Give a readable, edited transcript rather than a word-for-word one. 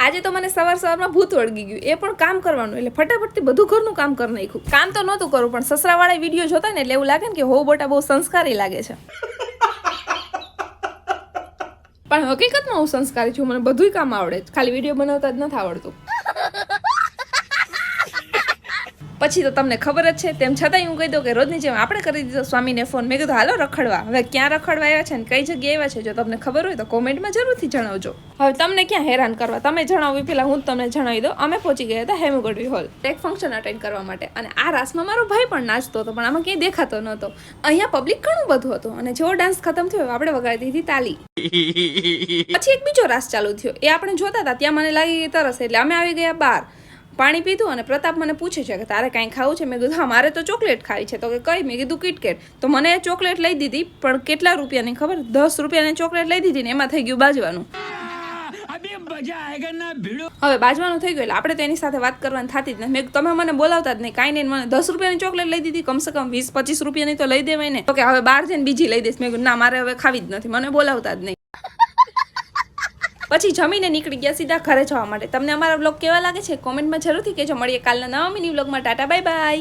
આજે તો મને સવારમાં ભૂત વળગી ગયું, એ પણ કામ કરવાનું, એટલે ફટાફટથી બધું ઘરનું કામ કરી નાખ્યું. કામ તો નહોતું કરવું, પણ સસરાવાળા વિડીયો જોતા ને એટલે એવું લાગે ને કે હો બોટા બહુ સંસ્કારી લાગે છે. પણ હકીકતમાં હું સંસ્કારી છું, મને બધુંય કામ આવડે, ખાલી વિડીયો બનાવતા જ નથી આવડતું. પછી તો તમને ખબર જ છે, તેમ છતાંય હું કહી દઉં કે રોજની જેમ આપણે કરી દીધો સ્વામીને ફોન. મેં કીધું હાલો રખડવા. હવે ક્યાં રખડવા આવ્યા છે ને કઈ જગ્યાએ આવ્યા છે, જો તમને ખબર હોય તો કોમેન્ટમાં જરૂરથી જણાવજો. હવે તમને ક્યાં હેરાન કરવા, તમે જણાવી પહેલા હું તમને જણાવી દઉં. અમે પહોંચી ગયા હતા હેમુગઢવી હોલ એક ફંક્શન અટેન્ડ કરવા માટે, અને આ રાસમાં મારો ભાઈ પણ નાચતો હતો, પણ આમાં ક્યાંય દેખાતો નહોતો. અહીંયા પબ્લિક ઘણું બધું હતું, અને જેવો ડાન્સ ખતમ થયો આપણે વગાડી દીધી તાલી. પછી એક બીજો રાસ ચાલુ થયો, એ આપણે જોતા હતા. ત્યાં મને લાગી ગઈ તરસ, એટલે અમે આવી ગયા બહાર, પાણી પીધું, અને પ્રતાપ મને પૂછે છે કે તારે કાંઈ ખાવું છે. મેં કીધું હા મારે તો ચોકલેટ ખાવી છે. તો કે કઈ? મેં કીધું કિટકેટ. તો મને ચોકલેટ લઈ દીધી, પણ કેટલા રૂપિયાની ખબર? 10 રૂપિયાની ચોકલેટ લઈ દીધી ને એમાં થઈ ગયું બાજવાનું. હવે બાજવાનું થઈ ગયું એટલે આપણે તો એની સાથે વાત કરવાની થતી જ નથી. તમે મને બોલાવતા જ નહીં, કાંઈ નહીં. મને 10 રૂપિયાની ચોકલેટ લઈ દીધી, કમસે કમ 20-25 રૂપિયાની તો લઈ દેવાય ને. તો કે હવે બહાર જઈને બીજી લઈ દઈશ. મેં કીધું ના મારે હવે ખાવી જ નથી, મને બોલાવતા જ નહીં. પછી જમીને નીકળી ગયા સીધા ઘરે જવા માટે. તમને અમારા વ્લોગ કેવા લાગે છે કોમેન્ટમાં જરૂરથી કહેજો. મળીએ કાલના નવા મિની વ્લોગમાં. Tata bye bye.